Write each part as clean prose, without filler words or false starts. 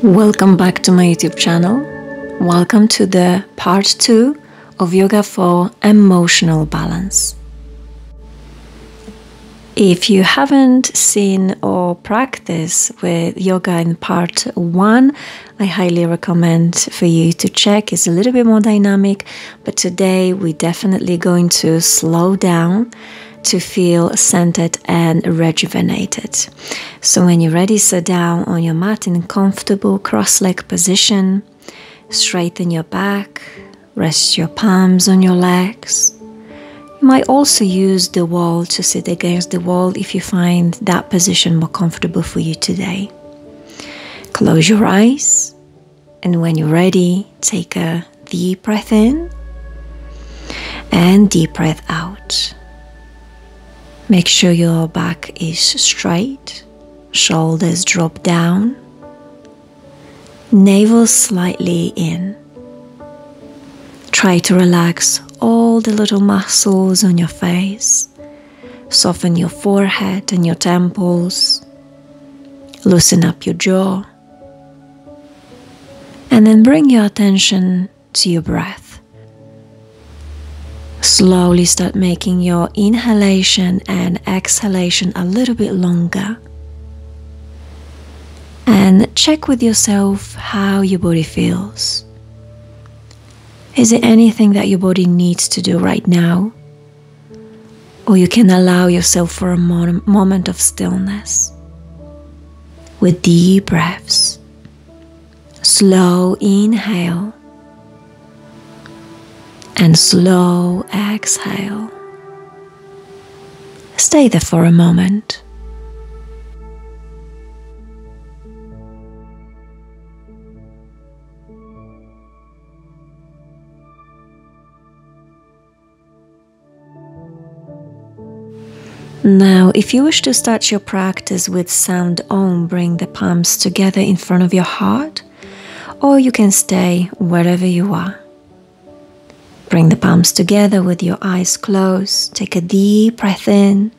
Welcome back to my YouTube channel. Welcome to the part 2 of Yoga for Emotional Balance. If you haven't seen or practiced with yoga in part 1, I highly recommend for you to check. It's a little bit more dynamic, but today we're definitely going to slow down to feel centered and rejuvenated. So when you're ready, sit down on your mat in a comfortable cross-leg position. Straighten your back, rest your palms on your legs. You might also use the wall to sit against the wall if you find that position more comfortable for you today. Close your eyes, and when you're ready, take a deep breath in and deep breath out. Make sure your back is straight, shoulders drop down, navel slightly in. Try to relax all the little muscles on your face. Soften your forehead and your temples. Loosen up your jaw. And then bring your attention to your breath. Slowly start making your inhalation and exhalation a little bit longer. And check with yourself how your body feels. Is it anything that your body needs to do right now? Or you can allow yourself for a moment of stillness. With deep breaths. Slow inhale. And slow exhale. Stay there for a moment. Now, if you wish to start your practice with sound Om, bring the palms together in front of your heart, or you can stay wherever you are. Bring the palms together with your eyes closed. Take a deep breath in.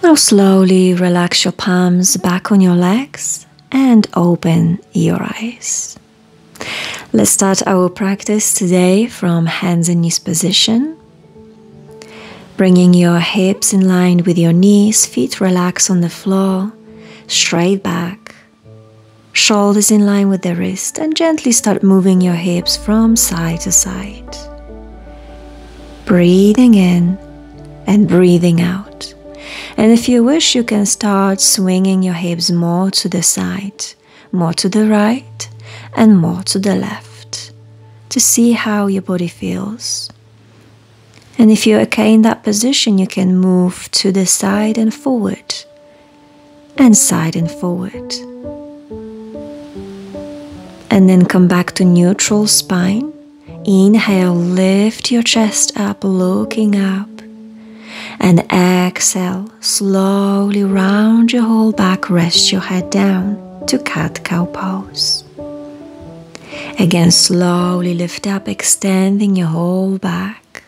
Now slowly relax your palms back on your legs and open your eyes. Let's start our practice today from hands and knees position. Bringing your hips in line with your knees, feet relax on the floor, straight back. Shoulders in line with the wrist, and gently start moving your hips from side to side. Breathing in and breathing out. And if you wish, you can start swinging your hips more to the side, more to the right, and more to the left, to see how your body feels. And if you're okay in that position, you can move to the side and forward, and side and forward. And then come back to neutral spine. Inhale, lift your chest up, looking up. And exhale, slowly round your whole back, rest your head down to cat-cow pose. Again, slowly lift up, extending your whole back,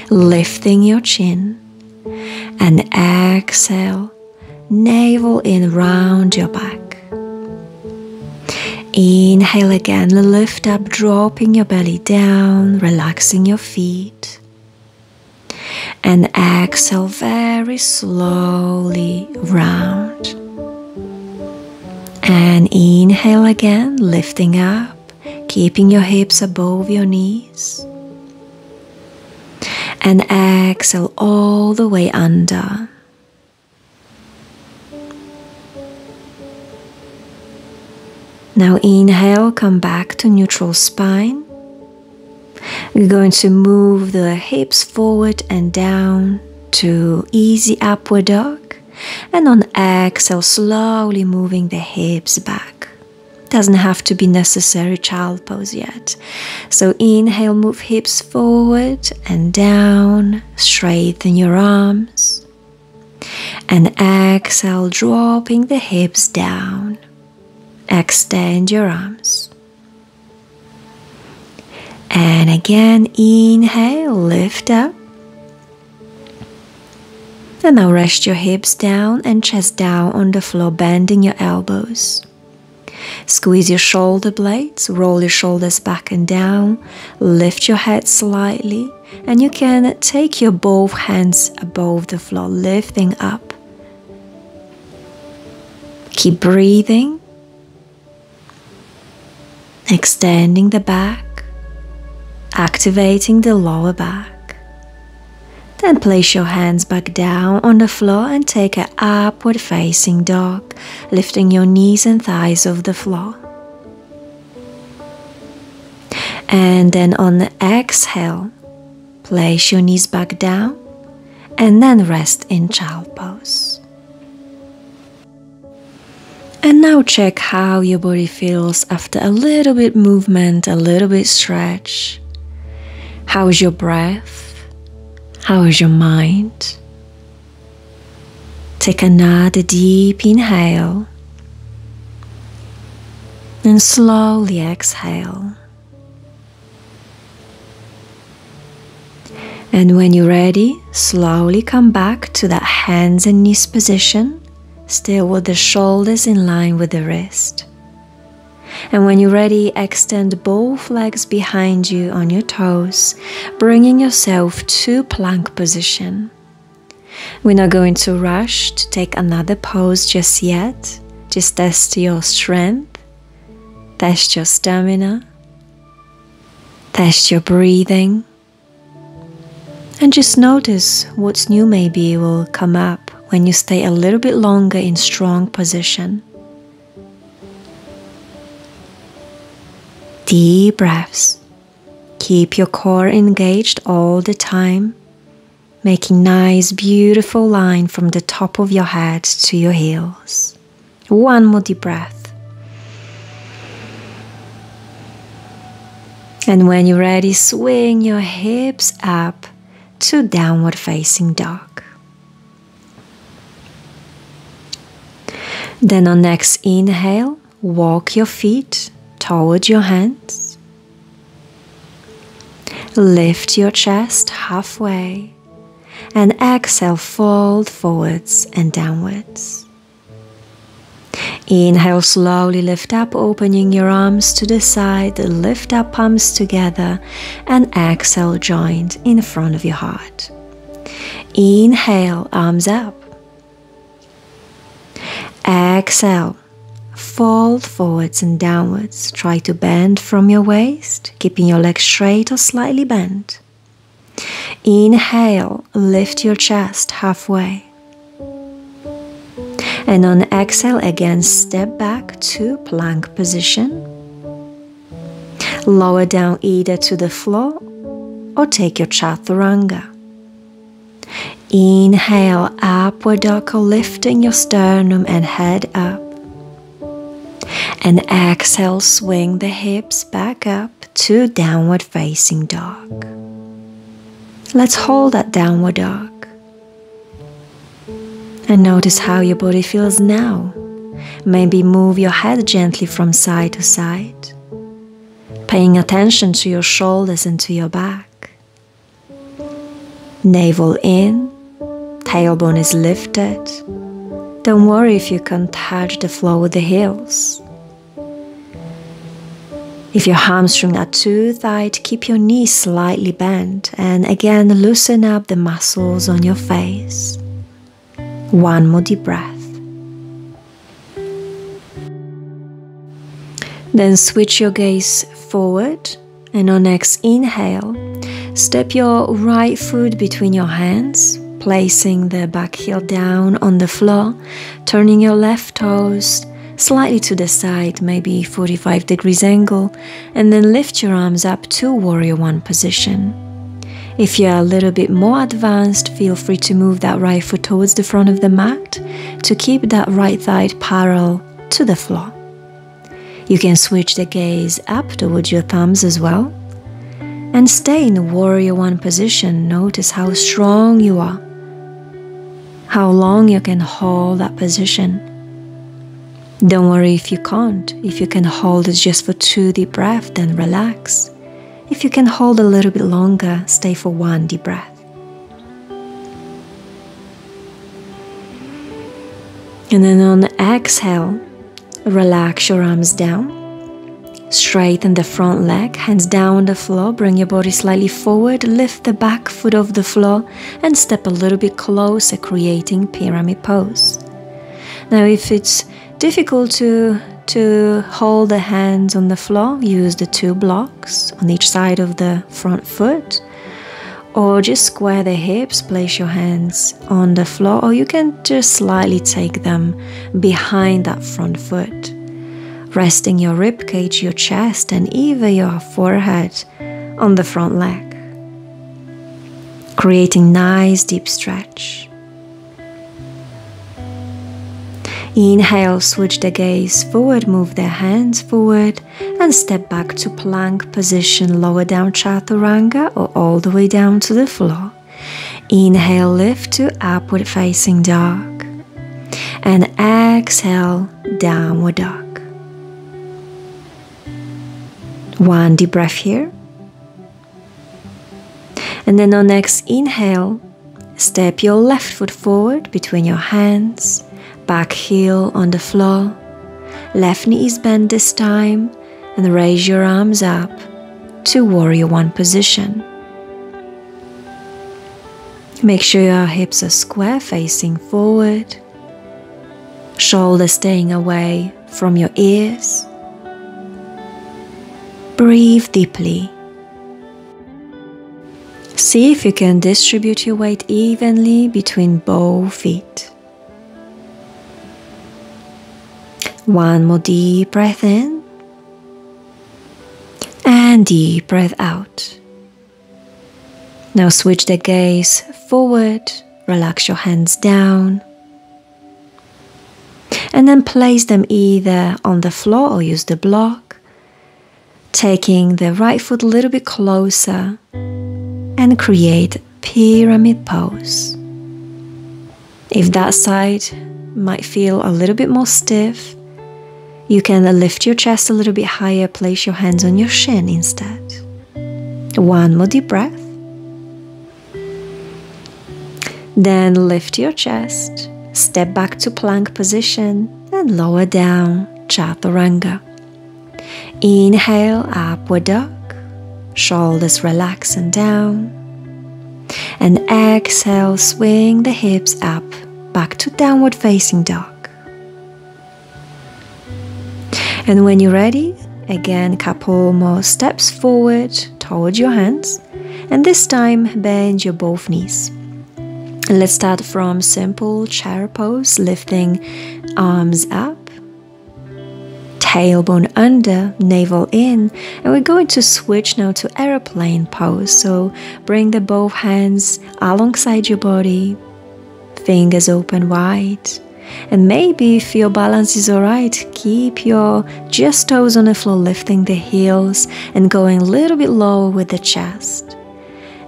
lifting your chin, and exhale, navel in round your back. Inhale again, lift up, dropping your belly down, relaxing your feet. And exhale very slowly round. And inhale again, lifting up, keeping your hips above your knees. And exhale all the way under. Now inhale, come back to neutral spine. We're going to move the hips forward and down to easy upward dog. And on exhale, slowly moving the hips back. Doesn't have to be necessary child pose yet. So inhale, move hips forward and down, straighten your arms. And exhale, dropping the hips down. Extend your arms. And again, inhale, lift up. And now rest your hips down and chest down on the floor, bending your elbows. Squeeze your shoulder blades, roll your shoulders back and down, lift your head slightly, and you can take your both hands above the floor, lifting up. Keep breathing, extending the back, activating the lower back. Then place your hands back down on the floor and take an upward facing dog, lifting your knees and thighs off the floor. And then on the exhale, place your knees back down and then rest in child pose. And now check how your body feels after a little bit movement, a little bit stretch. How is your breath? How is your mind? Take another deep inhale and slowly exhale. And when you're ready, slowly come back to that hands and knees position, still with the shoulders in line with the wrist. And when you're ready, extend both legs behind you on your toes, bringing yourself to plank position. We're not going to rush to take another pose just yet. Just test your strength, test your stamina, test your breathing, and just notice what's new maybe will come up when you stay a little bit longer in strong position. Deep breaths. Keep your core engaged all the time, making nice, beautiful line from the top of your head to your heels. One more deep breath. And when you're ready, swing your hips up to downward facing dog. Then on next inhale, walk your feet toward your hands. Lift your chest halfway and exhale, fold forwards and downwards. Inhale, slowly lift up, opening your arms to the side, lift up palms together, and exhale, joined in front of your heart. Inhale, arms up. Exhale, fold forwards and downwards. Try to bend from your waist, keeping your legs straight or slightly bent. Inhale, lift your chest halfway. And on exhale, again, step back to plank position. Lower down either to the floor or take your chaturanga. Inhale, upward dog, lifting your sternum and head up. And exhale, swing the hips back up to downward facing dog. Let's hold that downward dog. And notice how your body feels now. Maybe move your head gently from side to side, paying attention to your shoulders and to your back. Navel in, tailbone is lifted. Don't worry if you can't touch the floor with the heels. If your hamstrings are too tight, keep your knees slightly bent and again loosen up the muscles on your face. One more deep breath. Then switch your gaze forward and on next inhale, step your right foot between your hands, placing the back heel down on the floor, turning your left toes slightly to the side, maybe 45 degrees angle, and then lift your arms up to warrior one position. If you're a little bit more advanced, feel free to move that right foot towards the front of the mat to keep that right thigh parallel to the floor. You can switch the gaze up towards your thumbs as well. And stay in the warrior one position. Notice how strong you are, how long you can hold that position. Don't worry if you can't. If you can hold it just for 2 deep breaths, then relax. If you can hold a little bit longer, stay for 1 deep breath. And then on exhale, relax your arms down. Straighten the front leg, hands down on the floor, bring your body slightly forward, lift the back foot off the floor and step a little bit closer, creating pyramid pose. Now if it's difficult to hold the hands on the floor, use the 2 blocks on each side of the front foot, or just square the hips, place your hands on the floor, or you can just slightly take them behind that front foot, resting your rib cage, your chest, and even your forehead on the front leg, creating nice deep stretch. Inhale, switch the gaze forward, move the hands forward and step back to plank position, lower down chaturanga or all the way down to the floor. Inhale, lift to upward facing dog and exhale, downward dog. 1 deep breath here. And then on next inhale, step your left foot forward between your hands, back heel on the floor, left knee is bent this time, and raise your arms up to warrior 1 position. Make sure your hips are square facing forward, shoulders staying away from your ears. Breathe deeply. See if you can distribute your weight evenly between both feet. 1 more deep breath in and deep breath out. Now switch the gaze forward, relax your hands down, and then place them either on the floor or use the block, taking the right foot a little bit closer and create pyramid pose. If that side might feel a little bit more stiff, you can lift your chest a little bit higher, place your hands on your shin instead. 1 more deep breath. Then lift your chest, step back to plank position and lower down chaturanga. Inhale, upward dog, shoulders relax and down. And exhale, swing the hips up, back to downward facing dog. And when you're ready, again, couple more steps forward towards your hands. And this time, bend your both knees. And let's start from simple chair pose, lifting arms up, tailbone under, navel in. And we're going to switch now to airplane pose. So bring the both hands alongside your body, fingers open wide. And maybe if your balance is alright, keep your just toes on the floor, lifting the heels and going a little bit lower with the chest.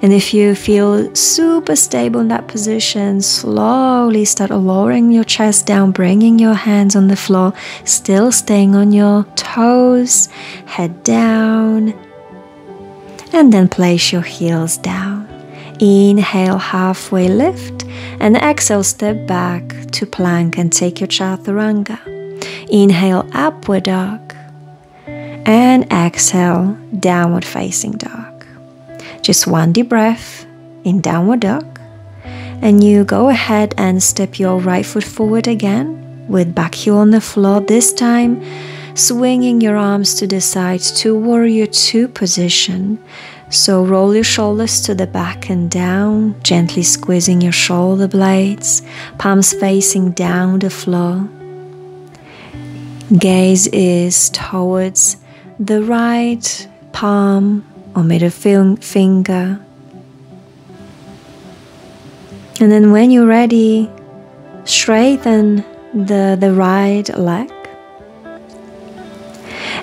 And if you feel super stable in that position, slowly start lowering your chest down, bringing your hands on the floor, still staying on your toes, head down, and then place your heels down. Inhale, halfway lift, and exhale, step back to plank and take your chaturanga. Inhale, upward dog, and exhale, downward facing dog. Just 1 deep breath in downward dog, and you go ahead and step your right foot forward again with back heel on the floor, this time swinging your arms to the sides to warrior 2 position. So roll your shoulders to the back and down, gently squeezing your shoulder blades, palms facing down the floor. Gaze is towards the right palm or middle finger. And then when you're ready, straighten the right leg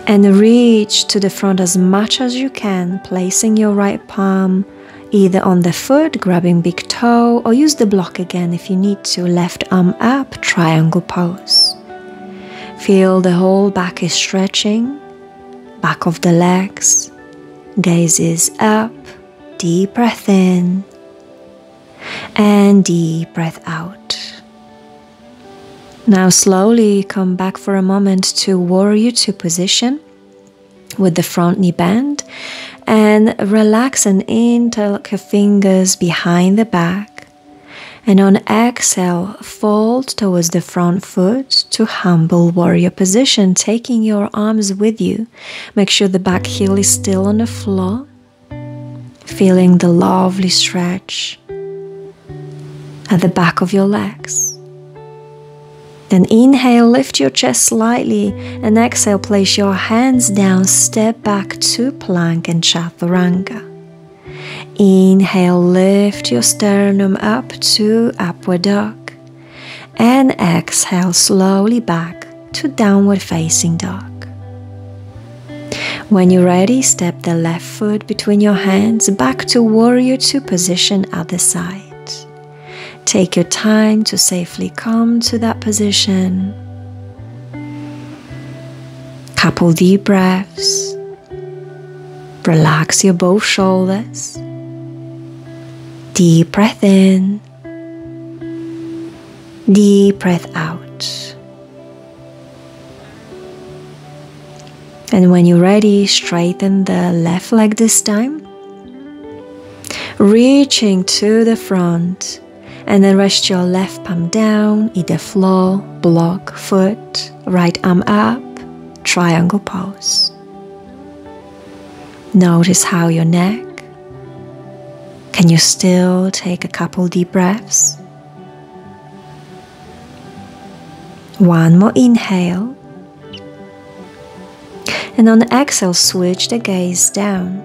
and reach to the front as much as you can, placing your right palm either on the foot, grabbing big toe, or use the block again if you need to. Left arm up, triangle pose. Feel Feel the whole back is stretching, back of the legs, gaze is up, deep breath in, and deep breath out. Now slowly come back for a moment to Warrior Two position with the front knee bent, and relax and interlock your fingers behind the back. And on exhale, fold towards the front foot to humble warrior position, taking your arms with you. Make sure the back heel is still on the floor, feeling the lovely stretch at the back of your legs. Then inhale, lift your chest slightly, and exhale, place your hands down, step back to plank and chaturanga. Inhale, lift your sternum up to upward dog, and exhale slowly back to downward facing dog. When you're ready, step the left foot between your hands back to Warrior Two position at the side. Take your time to safely come to that position. Couple deep breaths. Relax your both shoulders. Deep breath in, deep breath out. And when you're ready, straighten the left leg this time, reaching to the front, and then rest your left palm down, either floor, block, foot, right arm up, triangle pose. Notice how your neck. Can you still take a couple deep breaths? One more inhale. And on exhale, switch the gaze down.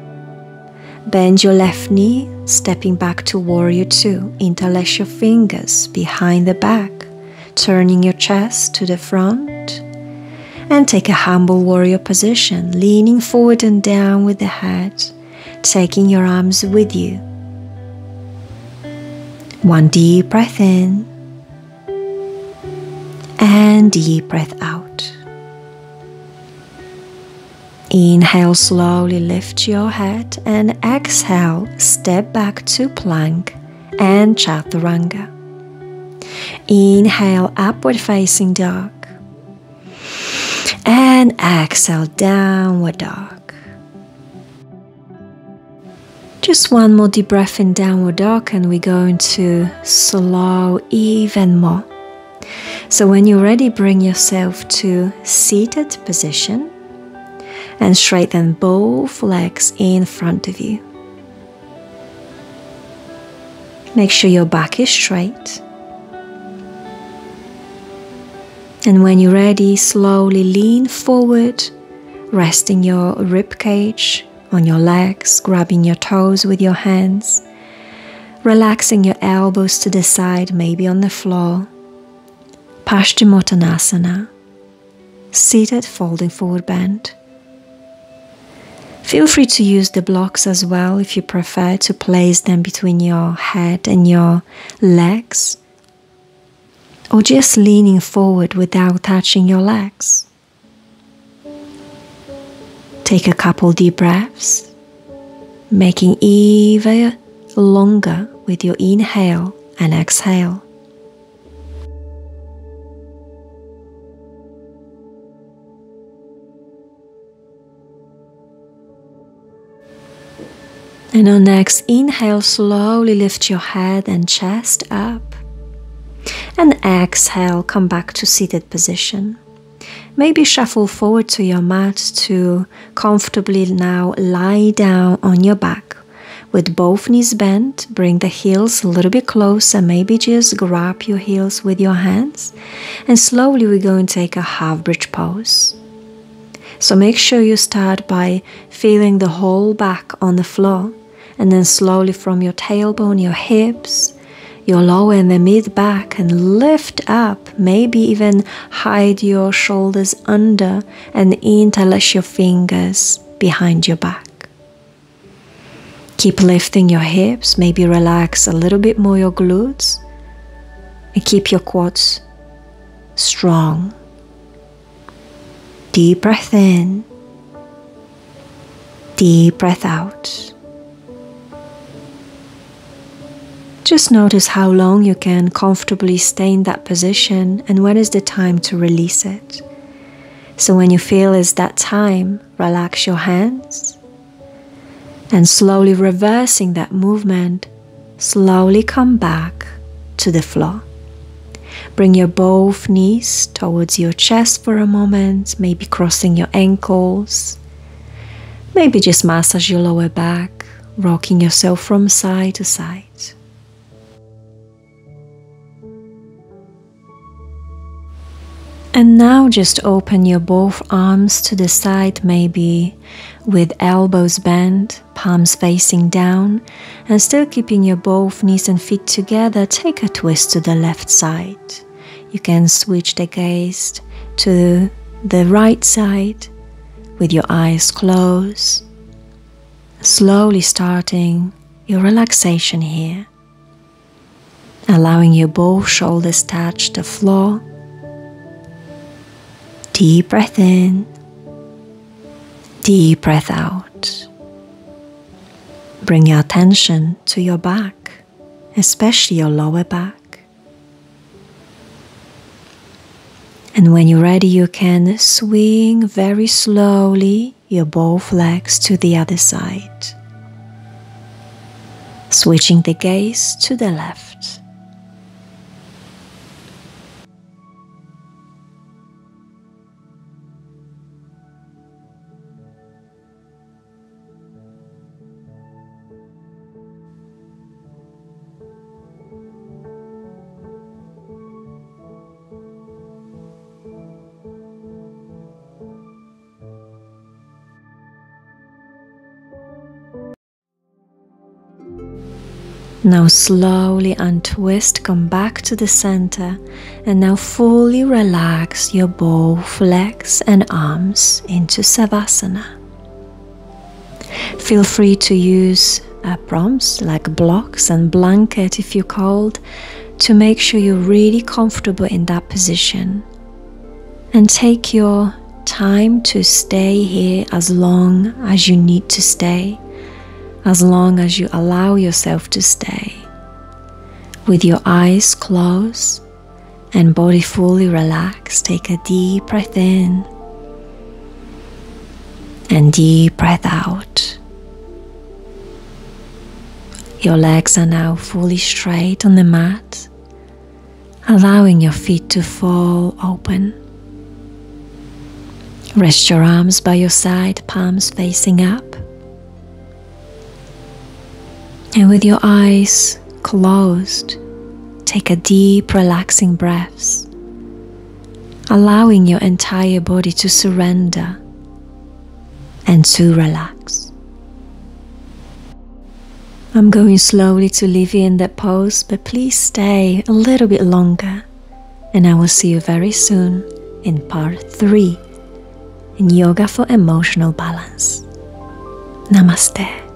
Bend your left knee, stepping back to Warrior Two. Interlace your fingers behind the back, turning your chest to the front. And take a humble warrior position, leaning forward and down with the head, taking your arms with you. One deep breath in, and deep breath out. Inhale, slowly lift your head, and exhale, step back to plank and chaturanga. Inhale, upward facing dog. And exhale, downward dog. Just one more deep breath in downward dog, and we're going to slow even more. So when you're ready, bring yourself to seated position and straighten both legs in front of you. Make sure your back is straight. And when you're ready, slowly lean forward, resting your rib cage on your legs, grabbing your toes with your hands, relaxing your elbows to the side, maybe on the floor. Paschimottanasana, seated folding forward bend. Feel free to use the blocks as well if you prefer to place them between your head and your legs, or just leaning forward without touching your legs. Take a couple deep breaths, making even longer with your inhale and exhale. And on next inhale, slowly lift your head and chest up. And exhale, come back to seated position. Maybe shuffle forward to your mat to comfortably now lie down on your back. With both knees bent, bring the heels a little bit closer. Maybe just grab your heels with your hands. And slowly we're going to take a half bridge pose. So make sure you start by feeling the whole back on the floor. And then slowly from your tailbone, your hips, your lower and the mid back, and lift up. Maybe even hide your shoulders under and interlace your fingers behind your back. Keep lifting your hips. Maybe relax a little bit more your glutes. And keep your quads strong. Deep breath in. Deep breath out. Just notice how long you can comfortably stay in that position and when is the time to release it. So when you feel it's that time, relax your hands and slowly reversing that movement, slowly come back to the floor. Bring your both knees towards your chest for a moment, maybe crossing your ankles. Maybe just massage your lower back, rocking yourself from side to side. And now just open your both arms to the side, maybe with elbows bent, palms facing down, and still keeping your both knees and feet together. Take a twist to the left side. You can switch the gaze to the right side with your eyes closed, slowly starting your relaxation here, allowing your both shoulders touch the floor. Deep breath in, deep breath out. Bring your attention to your back, especially your lower back. And when you're ready, you can swing very slowly your both legs to the other side, switching the gaze to the left. Now slowly untwist, come back to the center, and now fully relax your both legs and arms into Savasana. Feel free to use prompts like blocks and blanket if you're cold to make sure you're really comfortable in that position. And take your time to stay here as long as you need to stay, as long as you allow yourself to stay, with your eyes closed and body fully relaxed. Take a deep breath in and deep breath out. Your legs are now fully straight on the mat, allowing your feet to fall open. Rest your arms by your side, palms facing up. And with your eyes closed, take a deep, relaxing breath, allowing your entire body to surrender and to relax. I'm going slowly to leave you in that pose, but please stay a little bit longer, and I will see you very soon in part 3 in Yoga for Emotional Balance. Namaste.